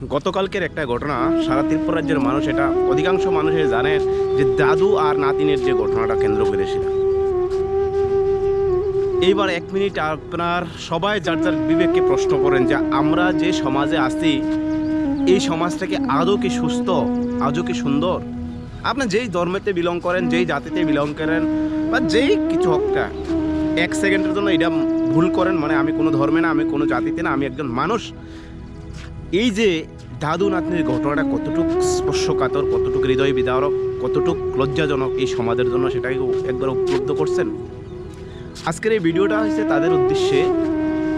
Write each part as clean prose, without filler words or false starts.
গতকালকের একটা ঘটনা সারা ত্রিপুরা রাজ্যের মানুষ, এটা অধিকাংশ মানুষের জানেন যে দাদু আর নাতিনের যে ঘটনাটা কেন্দ্র করেছিল। এইবার 1 মিনিট আপনার সবাই যার যার বিবেককে প্রশ্ন করেন যে আমরা যে সমাজে আছি এই সমাজটাকে আদৌ কি সুস্থ, আদৌ কি সুন্দর? আপনি যেই ধর্মেতে বিলং করেন, যেই জাতিতে বিলং করেন বা যেই কিছু হোকটা, 1 সেকেন্ডের জন্য এটা ভুল করেন মানে আমি কোনো ধর্মে না, আমি কোনো জাতিতে না, আমি একজন মানুষ। এই যে দাদু নাতনির ঘটনাটা কতটুকু স্পর্শকাতর, কতটুকু হৃদয় বিদারক, কতটুকু লজ্জাজনক এই সমাজের জন্য, সেটাকে একবার উপলব্ধ করছেন। আজকের এই ভিডিওটা হচ্ছে তাদের উদ্দেশ্যে,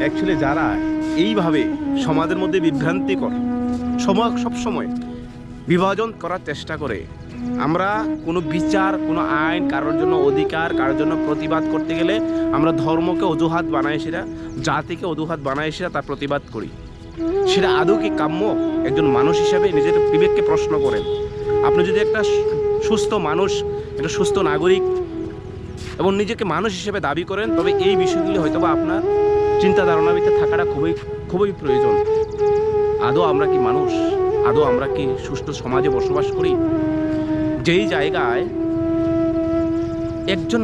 অ্যাকচুয়ালি যারা এইভাবে সমাজের মধ্যে বিভ্রান্তিকর সবসময় বিভাজন করার চেষ্টা করে। আমরা কোনো বিচার, কোনো আইন, কারোর জন্য অধিকার, কারোর জন্য প্রতিবাদ করতে গেলে আমরা ধর্মকে অজুহাত বানাই, সেটা জাতিকে অজুহাত বানাই, সেটা তার প্রতিবাদ করি। সেটা আদৌ কি কাম্য? একজন মানুষ হিসাবে নিজের বিবেককে প্রশ্ন করেন। আপনি যদি একটা সুস্থ মানুষ, একটা সুস্থ নাগরিক এবং নিজেকে মানুষ হিসেবে দাবি করেন, তবে এই বিষয়গুলি হয়তো বা আপনার চিন্তা ধারণার ভিতরে থাকাটা খুবই প্রয়োজন। আদৌ আমরা কি মানুষ? আদৌ আমরা কি সুস্থ সমাজে বসবাস করি? যেই জায়গায় একটা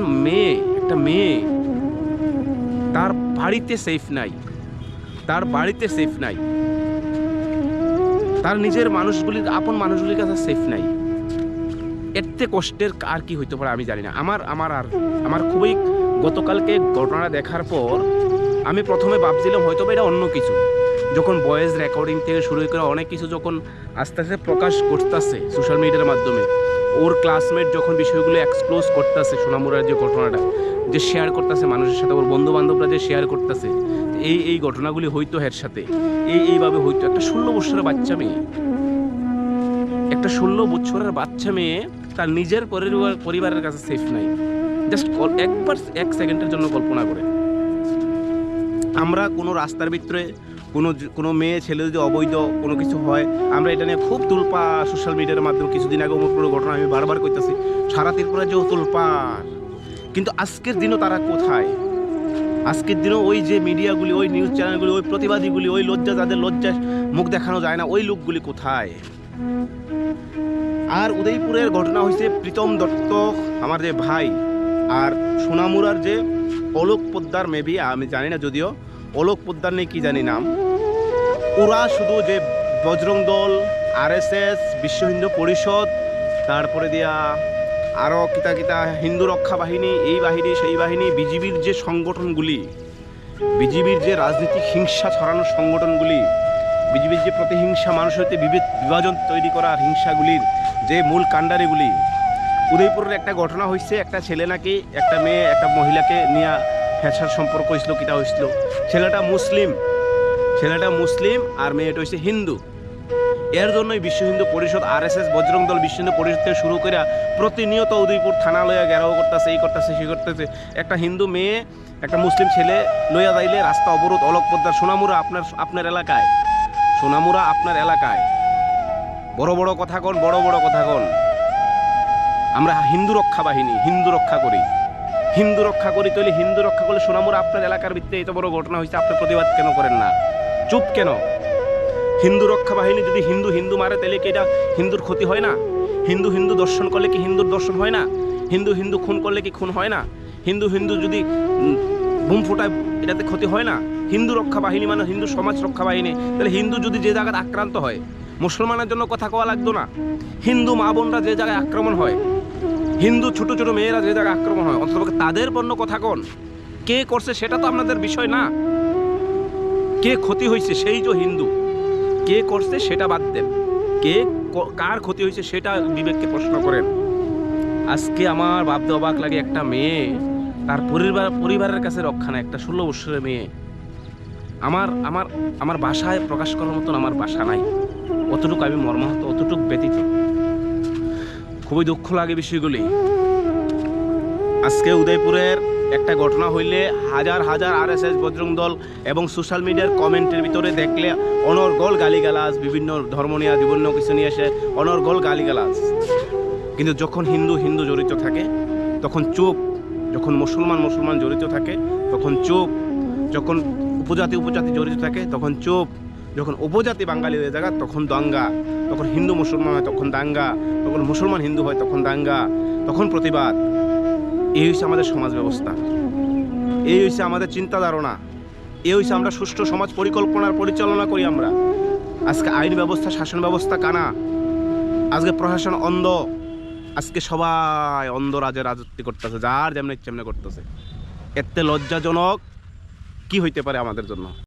মেয়ে তার বাড়িতে সেফ নাই, তার নিজের আপন মানুষগুলির কাছে সেফ নাই, এতে কষ্টের আর কি হইতে পারে আমি জানি না। আমার খুবই গতকালকে ঘটনাটা দেখার পর আমি প্রথমে ভাবছিলাম হয়তো এটা অন্য কিছু। যখন ভয়েস রেকর্ডিং থেকে শুরু করে অনেক কিছু যখন আস্তে আস্তে প্রকাশ করতেছে সোশ্যাল মিডিয়ার মাধ্যমে, ওর ক্লাসমেট যখন বিষয়গুলো এক্সপ্লোজ করতেছে, সোনামুড়ার যে ঘটনাটা যে শেয়ার করতেছে মানুষের সাথে, ওর বন্ধু বান্ধবরা যে শেয়ার করতেছে, এই ঘটনাগুলি হইতো এর সাথে, এইভাবে হইতো। একটা 16 বছরের বাচ্চা মেয়ে তার নিজের পরিবারের কাছে সেফ নাই। জাস্ট একবার 1 সেকেন্ডের জন্য কল্পনা করে, আমরা কোনো রাস্তার ভিতরে কোনো মেয়ে ছেলে যদি অবৈধ কোনো কিছু হয়, আমরা এটা নিয়ে খুব তুলপা সোশ্যাল মিডিয়ার মাধ্যমে। কিছুদিন আগে পুরো ঘটনা আমি বারবার কইতেছি, সারা ত্রিপুরা যে তুলপা। কিন্তু আজকের দিনও তারা কোথায়? আজকের দিনও ওই যে মিডিয়াগুলি, ওই নিউজ চ্যানেলগুলি, ওই প্রতিবাদীগুলি, ওই যাদের লজ্জা মুখ দেখানো যায় না, ওই লোকগুলি কোথায়? আর উদয়পুরের ঘটনা হয়েছে প্রীতম দত্ত আমার যে ভাই, আর সোনামুড়ার যে অলোক পোদ্দার, মেবি আমি জানি না, যদিও অলোক পোদ্দার নেই কি জানি নাম। ওরা শুধু যে বজরং দল, RSS, বিশ্ব হিন্দু পরিষদ, তারপরে দিয়া আরও কিতা হিন্দু রক্ষা বাহিনী, এই বাহিনী সেই বাহিনী, বিজিবির যে সংগঠনগুলি, বিজিবির যে রাজনৈতিক হিংসা ছড়ানোর সংগঠনগুলি, বিজিবির যে প্রতিহিংসা, মানুষের বিভাজন তৈরি করার হিংসাগুলির যে মূল কাণ্ডারিগুলি। উদয়পুরের একটা ঘটনা হয়েছে, একটা ছেলে নাকি একটা মেয়ে, একটা মহিলাকে নিয়ে ফ্যাশার সম্পর্ক হয়েছিল, কিটা হয়েছিল। ছেলেটা মুসলিম আর মেয়েটা হয়েছে হিন্দু। এর জন্যই বিশ্ব হিন্দু পরিষদ, RSS, বজরং দল, বিশ্ব হিন্দু পরিষদ থেকে শুরু করে প্রতিনিয়ত উদয়পুর থানা লইয়া ঘেরাও করতেছে, এই করতেছে সেই করতেছে। একটা হিন্দু মেয়ে, একটা মুসলিম ছেলে লইয়া যাইলে রাস্তা অবরোধ। অলোক পোদ্দার, সোনামুড়া আপনার এলাকায় বড় বড় কথা কন। আমরা হিন্দু রক্ষা বাহিনী, হিন্দু রক্ষা করি তৈলে হিন্দু রক্ষা করলে সোনামুড়া আপনার এলাকার ভিত্তিতে এত বড় ঘটনা হয়েছে, আপনি প্রতিবাদ কেন করেন না? চুপ কেন? হিন্দু রক্ষা বাহিনী যদি হিন্দু মারে, তাহলে কি এটা হিন্দুর ক্ষতি হয় না? হিন্দু দর্শন করলে কি হিন্দুর দর্শন হয় না? হিন্দু খুন করলে কি খুন হয় না? হিন্দু যদি বুম ফোটায়, এটাতে ক্ষতি হয় না? হিন্দু রক্ষা বাহিনী মানে হিন্দু সমাজ রক্ষা বাহিনী। তাহলে হিন্দু যদি যে জায়গায় আক্রান্ত হয়, মুসলমানের জন্য কথা কওয়া লাগতো না? হিন্দু মা বোনরা যে জায়গায় আক্রমণ হয়, হিন্দু ছোট ছোট মেয়েরা যে জায়গায় আক্রমণ হয়, অন্তত তাদের পণ্য কথা কন। কে করছে সেটা তো আপনাদের বিষয় না। কে ক্ষতি হয়েছে সেই যে হিন্দু, কে করছে সেটা বাদ দেন, কার ক্ষতি হয়েছে সেটা বিবেককে প্রশ্ন করেন। আজকে আমার ভাবতে অবাক লাগে, একটা মেয়ে তার পরিবারের কাছে রক্ষা নেয়, একটা 16 বছরের মেয়ে। আমার ভাষায় প্রকাশ করার মতন আমার ভাষা নাই। অতটুকু আমি মর্মাহত, অতটুকু ব্যতীত। খুবই দুঃখ লাগে বিষয়গুলি। আজকে উদয়পুরের একটা ঘটনা হইলে হাজার RSS, বজরং দল এবং সোশ্যাল মিডিয়ার কমেন্টের ভিতরে দেখলে অনর্গল গালিগালাজ, বিভিন্ন ধর্ম নিয়ে, বিভিন্ন কিছু নিয়ে এসে অনর্গল গালিগালাজ। কিন্তু যখন হিন্দু জড়িত থাকে তখন চুপ, যখন মুসলমান জড়িত থাকে তখন চুপ, যখন উপজাতি জড়িত থাকে তখন চুপ, যখন উপজাতি বাঙালি হয়ে যায় তখন দাঙ্গা, তখন হিন্দু মুসলমান হয় তখন দাঙ্গা, তখন মুসলমান হিন্দু হয় তখন দাঙ্গা, তখন প্রতিবাদ। এই হচ্ছে আমাদের সমাজ ব্যবস্থা, এই হচ্ছে আমাদের চিন্তা ধারণা, এই হচ্ছে আমরা সুষ্ঠু সমাজ পরিকল্পনার পরিচালনা করি আমরা। আজকে আইন ব্যবস্থা, শাসন ব্যবস্থা কানা, আজকে প্রশাসন অন্ধ, আজকে সবাই অন্ধ রাজত্ব করতেছে, যার যেমন ইচ্ছে করতেছে। এতে লজ্জাজনক কি হইতে পারে আমাদের জন্য?